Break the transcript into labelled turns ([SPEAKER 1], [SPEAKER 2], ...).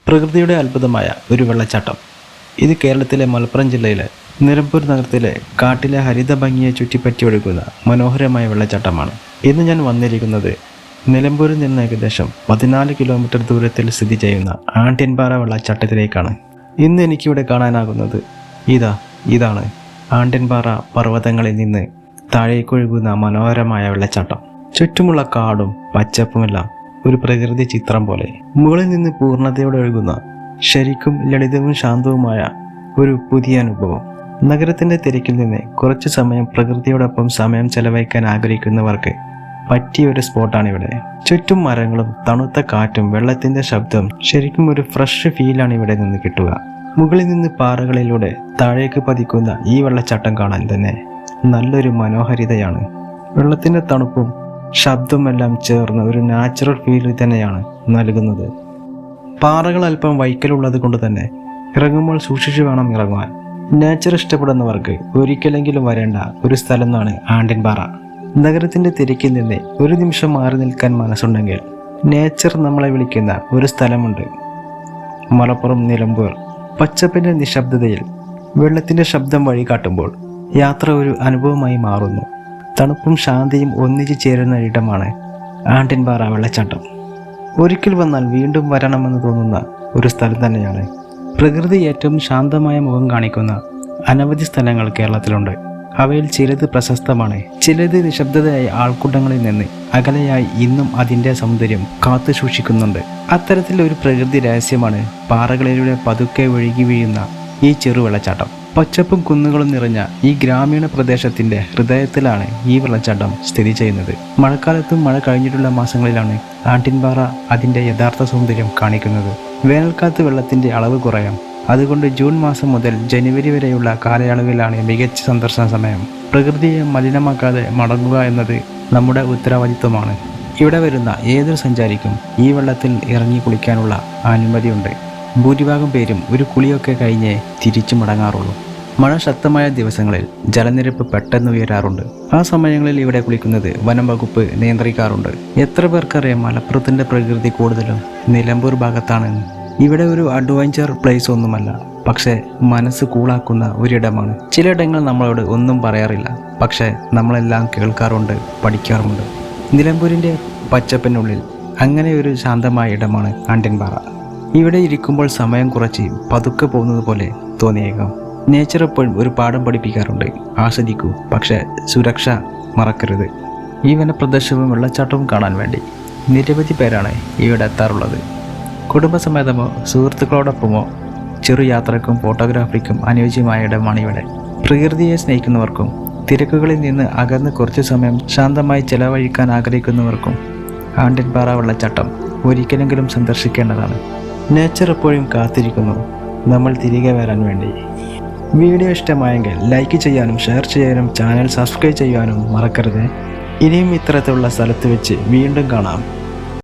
[SPEAKER 1] പ്രകൃതിയുടെ അത്ഭുതമായ ഒരു വെള്ളച്ചാട്ടം. ഇത് കേരളത്തിലെ മലപ്പുറം ജില്ലയിലെ നിലമ്പൂർ നഗരത്തിലെ കാട്ടിലെ ഹരിത ഭംഗിയെ ചുറ്റിപ്പറ്റി ഒഴുകുന്ന മനോഹരമായ വെള്ളച്ചാട്ടമാണ്. ഇന്ന് ഞാൻ വന്നിരിക്കുന്നത് നിലമ്പൂരിൽ നിന്ന് ഏകദേശം 14 കിലോമീറ്റർ ദൂരത്തിൽ സ്ഥിതി ചെയ്യുന്ന ആണ്ടിൻപാറ വെള്ളച്ചാട്ടത്തിലേക്കാണ്. ഇന്ന് എനിക്കിവിടെ കാണാനാകുന്നത് ഇതാണ് ആണ്ടിൻപാറ പർവ്വതങ്ങളിൽ നിന്ന് താഴേക്കൊഴുകുന്ന മനോഹരമായ വെള്ളച്ചാട്ടം. ചുറ്റുമുള്ള കാടും പച്ചപ്പുമെല്ലാം ഒരു പ്രകൃതി ചിത്രം പോലെ. മുകളിൽ നിന്ന് പൂർണ്ണതയോടെ ഒഴുകുന്ന ശരിക്കും ലളിതവും ശാന്തവുമായ ഒരു പുതിയ അനുഭവം. നഗരത്തിന്റെ തിരക്കിൽ നിന്ന് കുറച്ചു സമയം പ്രകൃതിയോടൊപ്പം സമയം ചെലവഴിക്കാൻ ആഗ്രഹിക്കുന്നവർക്ക് പറ്റിയ ഒരു സ്പോട്ടാണ് ഇവിടെ. ചുറ്റും മരങ്ങളും തണുത്ത കാറ്റും വെള്ളത്തിന്റെ ശബ്ദം, ശരിക്കും ഒരു ഫ്രഷ് ഫീലാണ് ഇവിടെ നിന്ന് കിട്ടുക. മുകളിൽ നിന്ന് പാറകളിലൂടെ താഴേക്ക് പതിക്കുന്ന ഈ വെള്ളച്ചാട്ടം കാണാൻ തന്നെ നല്ലൊരു മനോഹാരിതയാണ്. വെള്ളത്തിന്റെ തണുപ്പും ശബ്ദമെല്ലാം ചേർന്ന് ഒരു നാച്ചുറൽ ഫീൽ തന്നെയാണ് നൽകുന്നത്. പാറകൾ അല്പം വൈക്കലുള്ളത് കൊണ്ട് തന്നെ ഇറങ്ങുമ്പോൾ സൂക്ഷിച്ചു വേണം ഇറങ്ങുവാൻ. നേച്ചർ ഇഷ്ടപ്പെടുന്നവർക്ക് ഒരിക്കലെങ്കിലും വരേണ്ട ഒരു സ്ഥലം എന്നാണ് ആണ്ടിൻപാറ. നഗരത്തിന്റെ തിരക്കിൽ നിന്ന് ഒരു നിമിഷം മാറി നിൽക്കാൻ മനസ്സുണ്ടെങ്കിൽ നേച്ചർ നമ്മളെ വിളിക്കുന്ന ഒരു സ്ഥലമുണ്ട്. മലപ്പുറം നിലമ്പൂർ. പച്ചപ്പിന്റെ നിശബ്ദതയിൽ വെള്ളത്തിന്റെ ശബ്ദം വഴി കാട്ടുമ്പോൾ യാത്ര ഒരു അനുഭവമായി മാറുന്നു. തണുപ്പും ശാന്തിയും ഒന്നിച്ചു ചേരുന്ന ഇടമാണ് ആണ്ടിൻപാറ വെള്ളച്ചാട്ടം. ഒരിക്കൽ വന്നാൽ വീണ്ടും വരണമെന്ന് തോന്നുന്ന ഒരു സ്ഥലം തന്നെയാണ്. പ്രകൃതി ഏറ്റവും ശാന്തമായ മുഖം കാണിക്കുന്ന അനവധി സ്ഥലങ്ങൾ കേരളത്തിലുണ്ട്. അവയിൽ ചിലത് പ്രശസ്തമാണ്, ചിലത് നിശബ്ദതയായി ആൾക്കൂട്ടങ്ങളിൽ നിന്ന് അകലെയായി ഇന്നും അതിൻ്റെ സൗന്ദര്യം കാത്തു സൂക്ഷിക്കുന്നുണ്ട്. അത്തരത്തിൽ ഒരു പ്രകൃതി രഹസ്യമാണ് പാറകളിലൂടെ പതുക്കെ ഒഴുകി വീഴുന്ന ഈ ചെറുവെള്ളച്ചാട്ടം. പച്ചപ്പും കുന്നുകളും നിറഞ്ഞ ഈ ഗ്രാമീണ പ്രദേശത്തിന്റെ ഹൃദയത്തിലാണ് ഈ വെള്ളച്ചാട്ടം സ്ഥിതി ചെയ്യുന്നത്. മഴക്കാലത്തും മഴ കഴിഞ്ഞിട്ടുള്ള മാസങ്ങളിലാണ് ആണ്ടിൻപാറ അതിന്റെ യഥാർത്ഥ സൗന്ദര്യം കാണിക്കുന്നത്. വേനൽക്കാലത്ത് വെള്ളത്തിന്റെ അളവ് കുറയാം. അതുകൊണ്ട് ജൂൺ മാസം മുതൽ ജനുവരി വരെയുള്ള കാലയളവിലാണ് മികച്ച സന്ദർശന സമയം. പ്രകൃതിയെ മലിനമാക്കാതെ മടങ്ങുക എന്നത് നമ്മുടെ ഉത്തരവാദിത്വമാണ്. ഇവിടെ വരുന്ന ഏതൊരു സഞ്ചാരിക്കും ഈ വെള്ളത്തിൽ ഇറങ്ങി കുളിക്കാനുള്ള അനുമതിയുണ്ട്. ഭൂരിഭാഗം പേരും ഒരു കുളിയൊക്കെ കഴിഞ്ഞേ തിരിച്ചു മടങ്ങാറുള്ളൂ. മഴ ശക്തമായ ദിവസങ്ങളിൽ ജലനിരപ്പ് പെട്ടെന്ന് ഉയരാറുണ്ട്. ആ സമയങ്ങളിൽ ഇവിടെ കുളിക്കുന്നത് വനം വകുപ്പ് നിയന്ത്രിക്കാറുണ്ട്. എത്ര പേർക്കറിയാം മലപ്പുറത്തിന്റെ പ്രകൃതി കൂടുതലും നിലമ്പൂർ ഭാഗത്താണെന്ന്. ഇവിടെ ഒരു അഡ്വഞ്ചർ പ്ലേസ് ഒന്നുമല്ല, പക്ഷേ മനസ്സ് കൂളാക്കുന്ന ഒരിടമാണ്. ചിലയിടങ്ങൾ നമ്മളോട് ഒന്നും പറയാറില്ല, പക്ഷേ നമ്മളെല്ലാം കേൾക്കാറുണ്ട്, പഠിക്കാറുണ്ട്. നിലമ്പൂരിന്റെ പച്ചപ്പിനുള്ളിൽ അങ്ങനെ ഒരു ശാന്തമായ ഇടമാണ് ആണ്ടിൻപാറ. ഇവിടെ ഇരിക്കുമ്പോൾ സമയം കുറച്ച് പതുക്കെ പോകുന്നത് പോലെ തോന്നിയേക്കാം. നേച്ചർ എപ്പോഴും ഒരു പാഠം പഠിപ്പിക്കാറുണ്ട്. ആസ്വദിക്കൂ, പക്ഷേ സുരക്ഷ മറക്കരുത്. ഈ വനപ്രദേശവും വെള്ളച്ചാട്ടവും കാണാൻ വേണ്ടി നിരവധി പേരാണ് ഇവിടെ എത്താറുള്ളത്. കുടുംബസമേതമോ സുഹൃത്തുക്കളോടൊപ്പമോ ചെറു യാത്രയ്ക്കും ഫോട്ടോഗ്രാഫിക്കും അനുയോജ്യമായ ഇടമാണ് ഇവിടെ. പ്രകൃതിയെ സ്നേഹിക്കുന്നവർക്കും തിരക്കുകളിൽ നിന്ന് അകന്ന് കുറച്ചു സമയം ശാന്തമായി ചെലവഴിക്കാൻ ആഗ്രഹിക്കുന്നവർക്കും ആണ്ടിൻപാറ വെള്ളച്ചാട്ടം ഒരിക്കലെങ്കിലും സന്ദർശിക്കേണ്ടതാണ്. നേച്ചർ എപ്പോഴും കാത്തിരിക്കുന്നു നമ്മൾ തിരികെ വരാൻ വേണ്ടി. വീഡിയോ ഇഷ്ടമായെങ്കിൽ ലൈക്ക് ചെയ്യാനും ഷെയർ ചെയ്യാനും ചാനൽ സബ്സ്ക്രൈബ് ചെയ്യാനും മറക്കരുത്. ഇനിയും ഇത്തരത്തിലുള്ള സ്ഥലത്ത് വെച്ച് വീണ്ടും കാണാം.